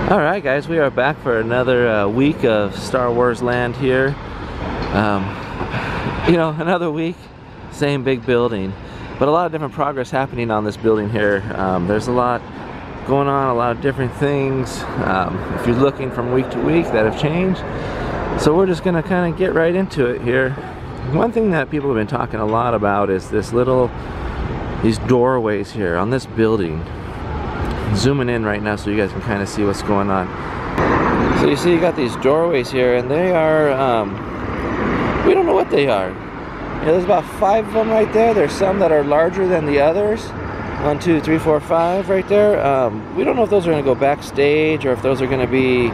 Alright guys, we are back for another week of Star Wars Land here. You know, another week, same big building, but a lot of different progress happening on this building here. There's a lot going on, a lot of different things, if you're looking from week to week, that have changed. So we're just gonna kind of get right into it here. One thing that people have been talking a lot about is these doorways here on this building. Zooming in right now so you guys can kind of see what's going on. So you see you got these doorways here, and they are we don't know what they are. Yeah, there's about 5 of them right there. There's some that are larger than the others. 1, 2, 3, 4, 5 right there. We don't know if those are going to go backstage or if those are going to be,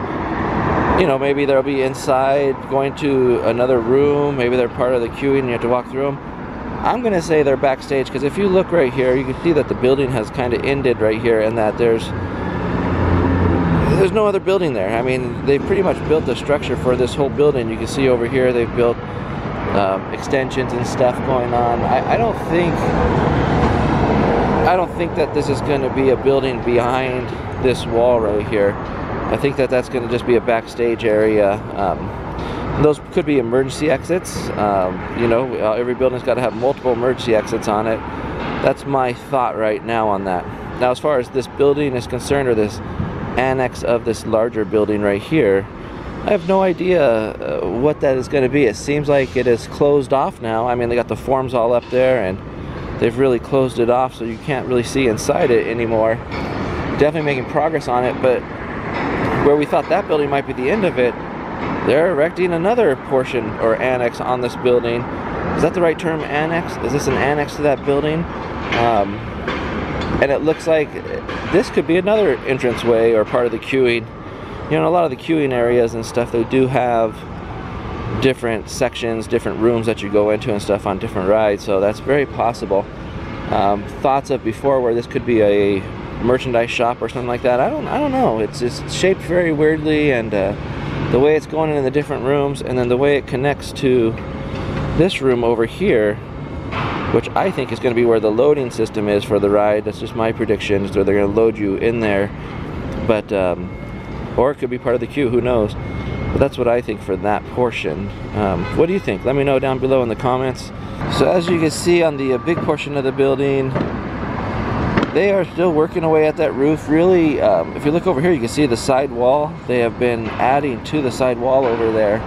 you know, maybe they'll be inside going to another room. Maybe they're part of the queuing and you have to walk through them. I'm gonna say they're backstage because if you look right here, you can see that the building has kind of ended right here, and that there's no other building there. I mean, they pretty much built the structure for this whole building. You can see over here they've built extensions and stuff going on. I don't think that this is going to be a building behind this wall right here. I think that that's going to just be a backstage area. Those could be emergency exits. You know, every building's got to have multiple emergency exits on it. That's my thought right now on that. Now, as far as this building is concerned, or this annex of this larger building right here, I have no idea what that is going to be. It seems like it is closed off now. I mean, they got the forms all up there, and they've really closed it off, so you can't really see inside it anymore. Definitely making progress on it, but where we thought that building might be the end of it, they're erecting another portion or annex on this building. Is that the right term, annex? Is this an annex to that building? And it looks like this could be another entranceway or part of the queuing. You know, a lot of the queuing areas and stuff, they do have different sections, different rooms that you go into and stuff on different rides, so that's very possible. Thoughts of before where this could be a merchandise shop or something like that. I don't know. It's shaped very weirdly, and the way it's going in the different rooms, and then the way it connects to this room over here, which I think is going to be where the loading system is for the ride. That's just my prediction, is where they're going to load you in there. But or it could be part of the queue, who knows. But that's what I think for that portion. What do you think? Let me know down below in the comments. So as you can see on the big portion of the building, they are still working away at that roof. Really, if you look over here, you can see the side wall. They have been adding to the side wall over there.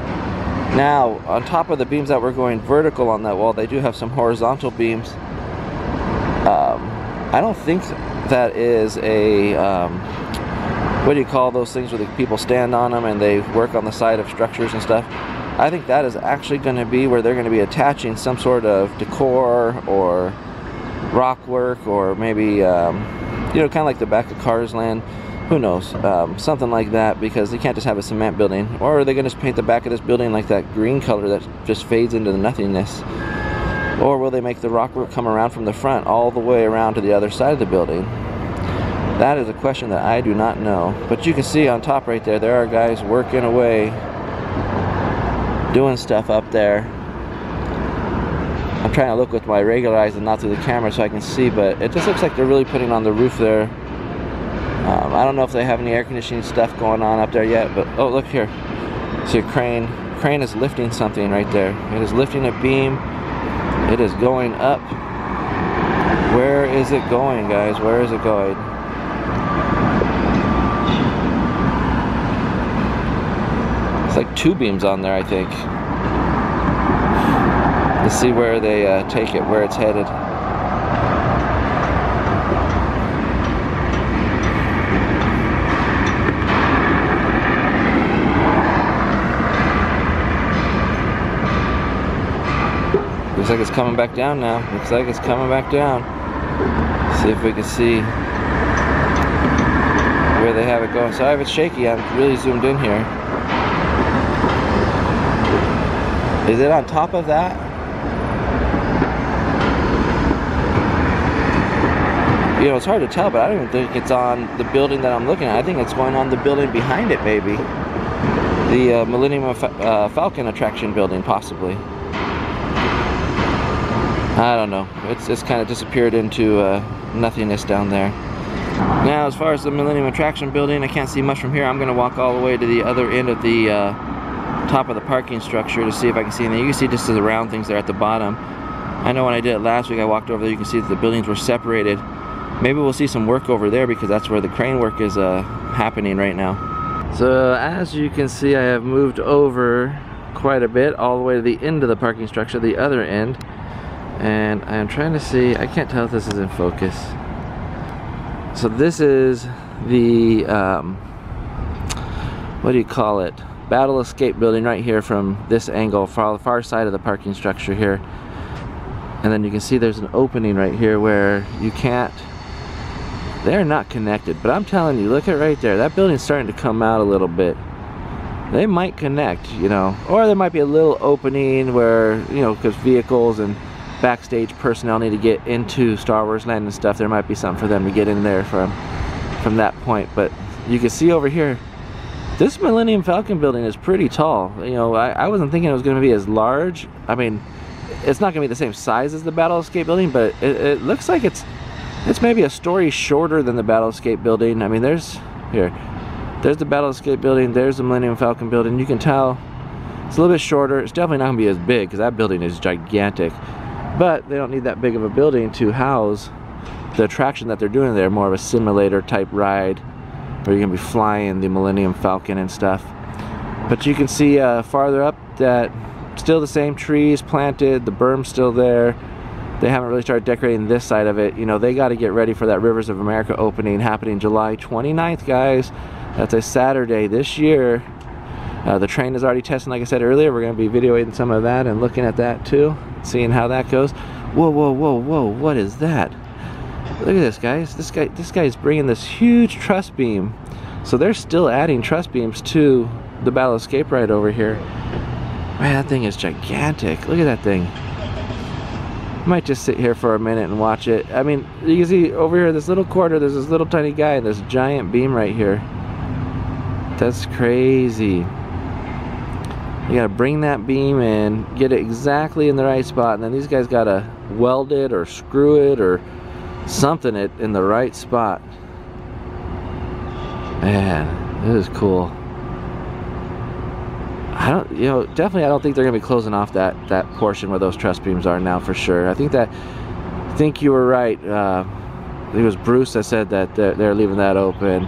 Now, on top of the beams that were going vertical on that wall, they do have some horizontal beams. I don't think that is a, what do you call those things where the people stand on them and they work on the side of structures and stuff? I think that is actually going to be where they're going to be attaching some sort of decor or rock work, or maybe you know, kind of like the back of Cars Land, who knows, something like that, because they can't just have a cement building. Or are they going to paint the back of this building like that green color that just fades into the nothingness? Or will they make the rock work come around from the front all the way around to the other side of the building? That is a question that I do not know. But you can see on top right there, there are guys working away, doing stuff up there. I'm trying to look with my regular eyes and not through the camera so I can see, but it just looks like they're really putting on the roof there. I don't know if they have any air conditioning stuff going on up there yet, but oh, look here. See a crane. Crane is lifting something right there. It is lifting a beam. It is going up. Where is it going, guys? Where is it going? It's like 2 beams on there, I think. Let's see where they take it, where it's headed. Looks like it's coming back down now. Looks like it's coming back down. See if we can see where they have it going. Sorry if it's shaky, I'm really zoomed in here. Is it on top of that? You know, it's hard to tell, but I don't even think it's on the building that I'm looking at. I think it's going on the building behind it, maybe. The Millennium Falcon attraction building, possibly. I don't know. It's kind of disappeared into nothingness down there. Now, as far as the Millennium Attraction building, I can't see much from here. I'm going to walk all the way to the other end of the top of the parking structure to see if I can see anything. You can see just the round things there at the bottom. I know when I did it last week, I walked over there, you can see that the buildings were separated. Maybe we'll see some work over there because that's where the crane work is happening right now. So as you can see, I have moved over quite a bit all the way to the end of the parking structure, the other end. And I'm trying to see, I can't tell if this is in focus. So this is the, what do you call it? Battle Escape building right here from this angle, far side of the parking structure here. And then you can see there's an opening right here where you can't, they're not connected. But I'm telling you, look at right there, that building's starting to come out a little bit. They might connect, you know, or there might be a little opening where, you know, because vehicles and backstage personnel need to get into Star Wars Land and stuff, there might be something for them to get in there from that point. But you can see over here, this Millennium Falcon building is pretty tall. You know, I wasn't thinking it was going to be as large. I mean, it's not going to be the same size as the Battle Escape building, but it looks like it's maybe a story shorter than the Battle Escape building. I mean, there's the Battle Escape building, there's the Millennium Falcon building. You can tell it's a little bit shorter. It's definitely not going to be as big because that building is gigantic. But they don't need that big of a building to house the attraction that they're doing there. More of a simulator type ride where you're going to be flying the Millennium Falcon and stuff. But you can see farther up that still the same trees planted, the berm's still there. They haven't really started decorating this side of it. You know, they got to get ready for that Rivers of America opening happening July 29th, guys. That's a Saturday this year. The train is already testing, like I said earlier. We're going to be videoing some of that and looking at that too, seeing how that goes. Whoa, whoa, whoa, whoa, what is that? Look at this, guys. This guy is bringing this huge truss beam. So they're still adding truss beams to the Battle Escape ride over here. Man, that thing is gigantic. Look at that thing. I might just sit here for a minute and watch it. I mean, you can see over here, this little corner, there's this little tiny guy and this giant beam right here. That's crazy. You gotta bring that beam in, get it exactly in the right spot, and then these guys gotta weld it or screw it or something it in the right spot. Man, this is cool. I don't, you know, definitely I don't think they're gonna be closing off that portion where those truss beams are now for sure. I think you were right. It was Bruce that said that they're leaving that open.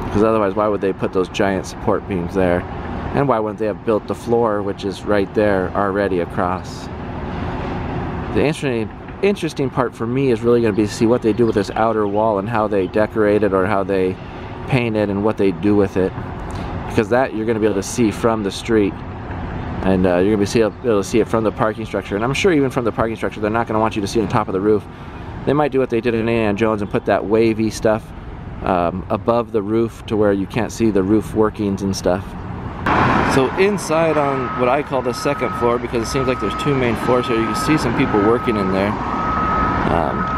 Because otherwise, why would they put those giant support beams there? And why wouldn't they have built the floor, which is right there already across? The interesting part for me is really going to be to see what they do with this outer wall and how they decorate it or how they paint it and what they do with it. Because that you're going to be able to see from the street. And you're going to be able to see it from the parking structure. And I'm sure even from the parking structure, they're not going to want you to see on top of the roof. They might do what they did in Indiana Jones and put that wavy stuff above the roof to where you can't see the roof workings and stuff. So inside on what I call the second floor, because it seems like there's two main floors here, you can see some people working in there.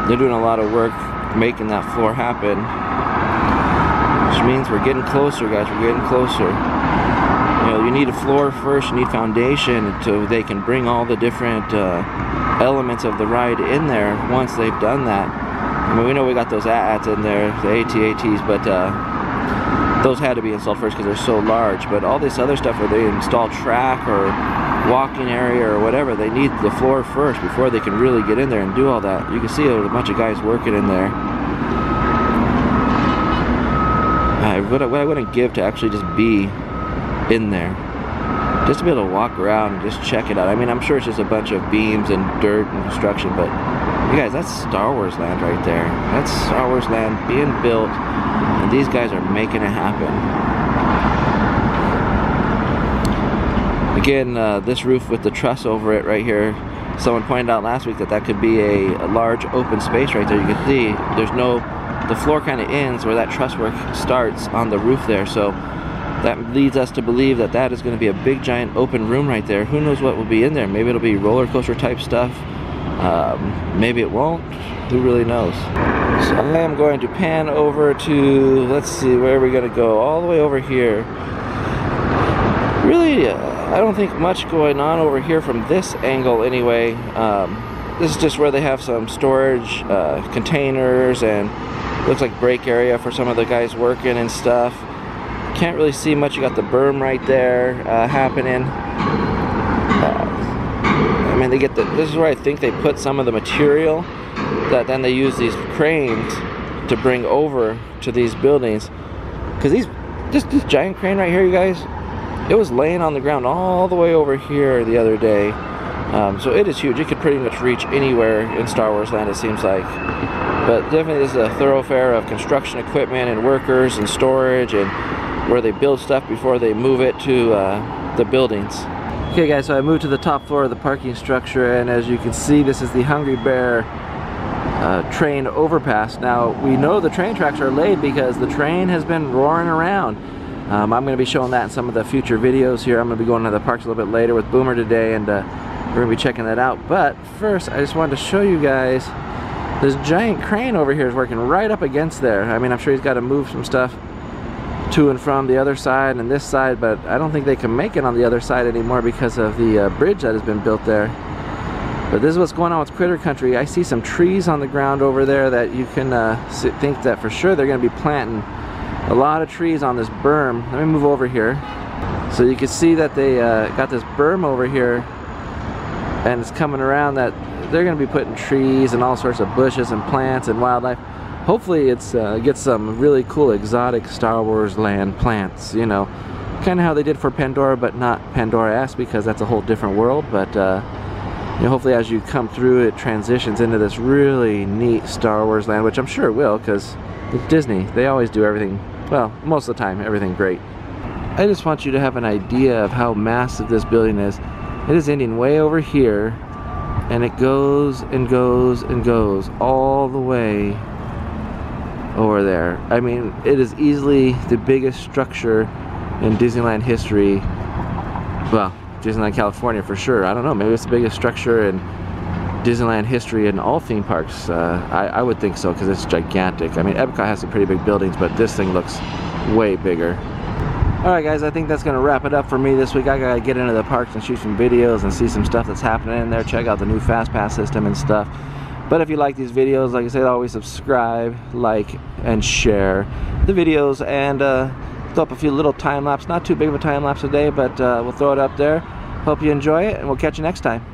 They're doing a lot of work making that floor happen, which means we're getting closer, guys. We're getting closer. You know, you need a floor first, you need foundation so they can bring all the different elements of the ride in there once they've done that. I mean, we know we got those AT-ATs in there, the AT-ATs, but those had to be installed first because they're so large. But all this other stuff where they install track or walking area or whatever, they need the floor first before they can really get in there and do all that. You can see a bunch of guys working in there. What I wouldn't give to actually just be in there, just to be able to walk around and just check it out. I mean, I'm sure it's just a bunch of beams and dirt and construction, but you guys, that's Star Wars Land right there. That's Star Wars Land being built, and these guys are making it happen. Again, this roof with the truss over it right here, someone pointed out last week that could be a large open space right there. You can see the floor kind of ends where that truss work starts on the roof there, so that leads us to believe that that is going to be a big giant open room right there. Who knows what will be in there? Maybe it'll be roller coaster type stuff. Maybe it won't. Who really knows? So I am going to pan over to, let's see, where are we going to go? All the way over here. Really, I don't think much going on over here from this angle anyway. This is just where they have some storage containers and Looks like break area for some of the guys working and stuff. Can't really see much. You got the berm right there happening. I mean, they get this is where I think they put some of the material that then they use these cranes to bring over to these buildings. Because this giant crane right here, you guys, it was laying on the ground all the way over here the other day. So it is huge. It could pretty much reach anywhere in Star Wars land, it seems like. But definitely this is a thoroughfare of construction equipment and workers and storage, and where they build stuff before they move it to the buildings. Okay guys, so I moved to the top floor of the parking structure, and as you can see, this is the Hungry Bear train overpass. Now, we know the train tracks are laid because the train has been roaring around. I'm going to be showing that in some of the future videos here. I'm going to be going to the parks a little bit later with Boomer today, and we're going to be checking that out. But first, I just wanted to show you guys this giant crane over here is working right up against there. I mean, I'm sure he's got to move some stuff to and from the other side and this side, but I don't think they can make it on the other side anymore because of the bridge that has been built there. But this is what's going on with Critter Country. I see some trees on the ground over there that you can think that for sure they're going to be planting a lot of trees on this berm. Let me move over here. So you can see that they got this berm over here, and it's coming around that they're going to be putting trees and all sorts of bushes and plants and wildlife. Hopefully it's gets some really cool exotic Star Wars land plants, you know, kind of how they did for Pandora, but not Pandora-esque because that's a whole different world. But you know, hopefully as you come through, it transitions into this really neat Star Wars land, which I'm sure it will, because it's Disney. They always do everything, well, most of the time, everything great. I just want you to have an idea of how massive this building is. It is ending way over here, and it goes and goes and goes all the way over there. I mean, it is easily the biggest structure in Disneyland history. Well, Disneyland California for sure. I don't know, maybe it's the biggest structure in Disneyland history in all theme parks. I would think so, because it's gigantic. I mean, Epcot has some pretty big buildings, but this thing looks way bigger. Alright guys, I think that's going to wrap it up for me this week. I gotta get into the parks and shoot some videos and see some stuff that's happening in there. Check out the new Fast Pass system and stuff. But if you like these videos, like I said, always subscribe, like, and share the videos, and throw up a few little time lapse. Not too big of a time lapse today, but we'll throw it up there. Hope you enjoy it, and we'll catch you next time.